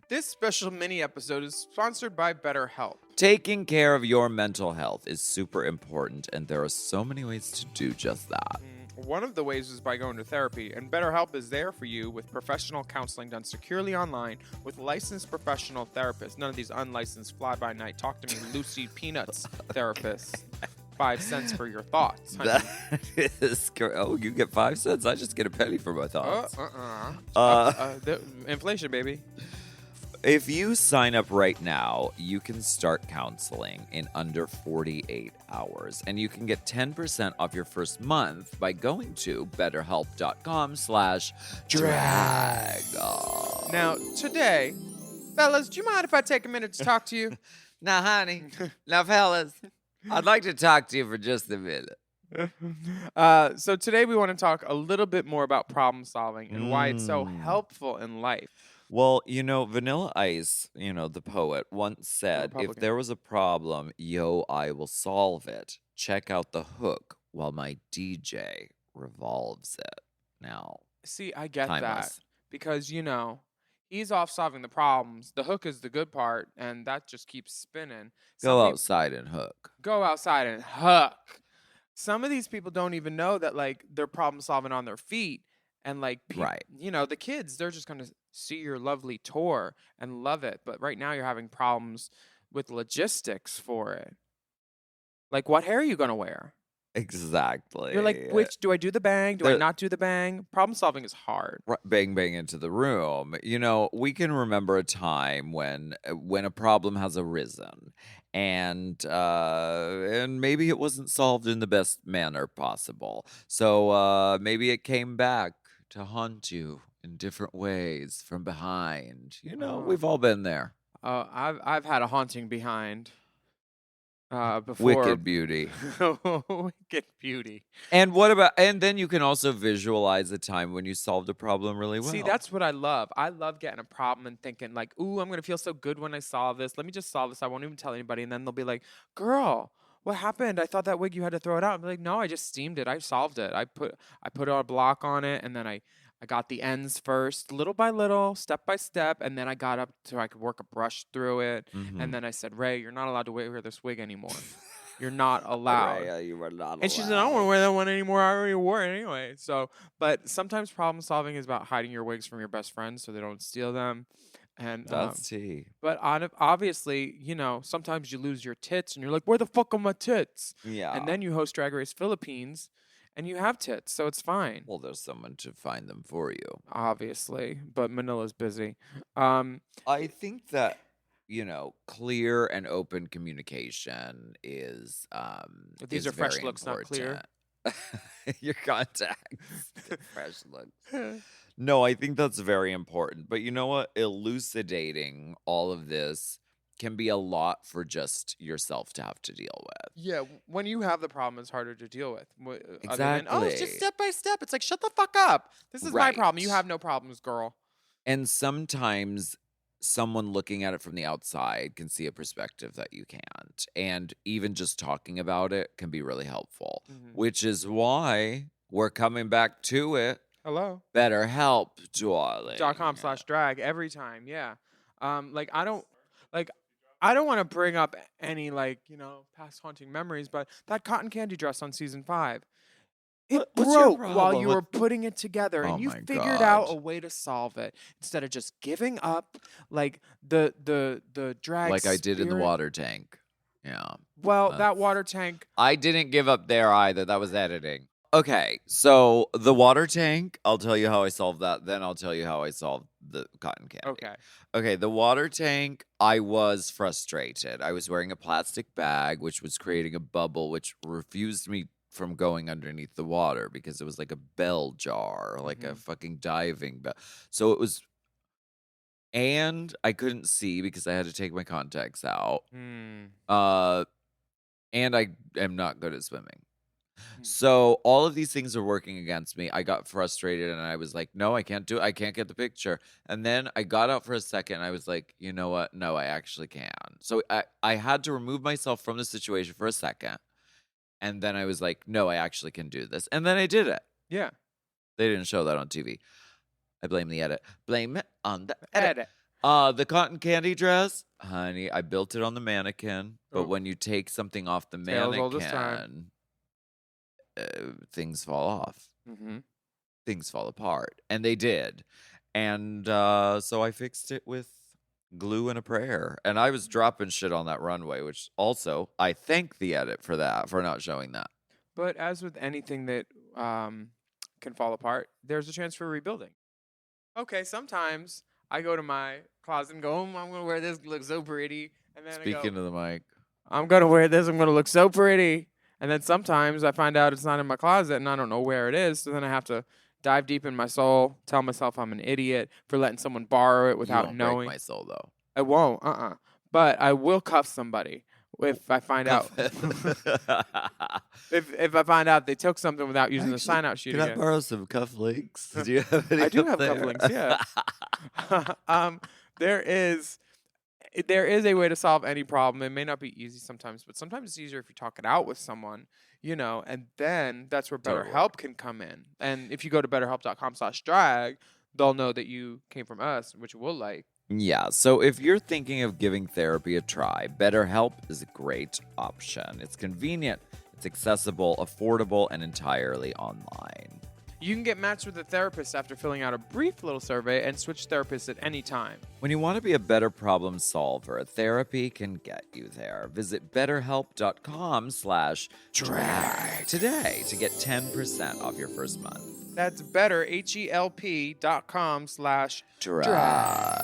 This special mini episode is sponsored by Betterhelp. Taking care of your mental health is super important, and there are so many ways to do just that. One of the ways is by going to therapy, and Betterhelp is there for you with professional counseling done securely online with licensed professional therapists. None of these unlicensed fly-by-night, talk to me Lucy Peanuts therapists. 5 cents for your thoughts. That is correct. Oh, you get 5 cents? I just get a penny for my thoughts. The inflation, baby. If you sign up right now, you can start counseling in under 48 hours. And you can get 10% off your first month by going to betterhelp.com/drag. Now, today, fellas, do you mind if I take a minute to talk to you? Now, honey. Now, fellas, I'd like to talk to you for just a minute. So today we want to talk a little bit more about problem solving and why it's so helpful in life. Well, Vanilla Ice, the poet, once said, if there was a problem, I will solve it. Check out the hook while my DJ revolves it. Now, see, I get timeless. that because, he's off solving the problems. The hook is the good part, and that just keeps spinning. Go outside and hook. Go outside and hook. Some of these people don't even know that, they're problem solving on their feet. And, right. The kids, they're just going to see your lovely tour and love it. But right now you're having problems with logistics for it. Like, what hair are you going to wear? Exactly. You're like, which, do I do the bang? Do I not do the bang? Problem solving is hard. Bang, bang into the room. We can remember a time when a problem has arisen and maybe it wasn't solved in the best manner possible. So maybe it came back to haunt you in different ways from behind. We've all been there. I've had a haunting behind. Before. Wicked beauty. Wicked beauty. And then you can also visualize a time when you solved a problem really well. See, that's what I love. I love getting a problem and thinking ooh, I'm going to feel so good when I solve this. Let me just solve this. I won't even tell anybody. And then they'll be like, girl, what happened? I thought that wig you had to throw it out. I'm like, no, I just steamed it. I solved it. I put a block on it, and then I got the ends first, little by little, step by step, and then I got up so I could work a brush through it. Mm-hmm. And then I said, Ray, you're not allowed to wear this wig anymore. You're not allowed. Ray, you are not allowed. And she said, I don't want to wear that one anymore. I already wore it anyway. But sometimes problem solving is about hiding your wigs from your best friends so they don't steal them. And that's tea. But obviously, sometimes you lose your tits and you're like, where the fuck are my tits? Yeah. And then you host Drag Race Philippines. And you have tits, so it's fine. Well, there's someone to find them for you. Obviously, but Manila's busy. I think that, clear and open communication is These are fresh looks, important. Not clear. Your contacts. Fresh looks. No, I think that's very important. But you know what? Elucidating all of this can be a lot for just yourself to have to deal with. Yeah, when you have the problem, it's harder to deal with. Exactly. It's just step by step. It's like, shut the fuck up. This is my problem. You have no problems, girl. And sometimes someone looking at it from the outside can see a perspective that you can't. And even just talking about it can be really helpful, which is why we're coming back to it. Hello. Betterhelp, darling. .com/drag every time, yeah. I don't want to bring up any past haunting memories, but that cotton candy dress on season 5, it broke while you were putting it together, and you figured out a way to solve it instead of just giving up, the drag. Like I did in the water tank. Yeah. Well, that water tank. I didn't give up there either. That was editing. Okay, so the water tank, I'll tell you how I solved that. Then I'll tell you how I solved the cotton candy. Okay, the water tank, I was frustrated. I was wearing a plastic bag, which was creating a bubble, which refused me from going underneath the water because it was like a bell jar, like a fucking diving bell. So it was, and I couldn't see because I had to take my contacts out. And I am not good at swimming. So all of these things are working against me. I got frustrated and I was like, no, I can't do it. I can't get the picture. And then I got out for a second and I was like, you know what? No, I actually can. So I had to remove myself from the situation for a second. And then I was like, no, I actually can do this. And then I did it. Yeah. They didn't show that on TV. I blame the edit. Blame it on the edit. The cotton candy dress, honey, I built it on the mannequin. But when you take something off the mannequin, things fall off. Mm-hmm. Things fall apart. And they did. And so I fixed it with glue and a prayer. And I was dropping shit on that runway, which also, I thank the edit for that, for not showing that. But as with anything that can fall apart, there's a chance for rebuilding. Okay, sometimes I go to my closet and go, oh, I'm going to wear this, look so pretty. And then Speaking to the mic. I'm going to wear this, I'm going to look so pretty. And then sometimes I find out it's not in my closet and I don't know where it is. So then I have to dive deep in my soul, tell myself I'm an idiot for letting someone borrow it without knowing. Break my soul, though. I won't, But I will cuff somebody if I find out. if I find out they took something without using the sign-out sheet again. Can I borrow some cufflinks? Do you have any? I do have cufflinks, yeah. There is a way to solve any problem. It may not be easy sometimes, but sometimes it's easier if you talk it out with someone, and then that's where BetterHelp can come in. And if you go to betterhelp.com/drag, they'll know that you came from us, which we'll like. Yeah, so if you're thinking of giving therapy a try, BetterHelp is a great option. It's convenient, it's accessible, affordable, and entirely online. You can get matched with a therapist after filling out a brief little survey and switch therapists at any time. When you want to be a better problem solver, therapy can get you there. Visit betterhelp.com/drag today to get 10% off your first month. That's betterhelp.com/drag.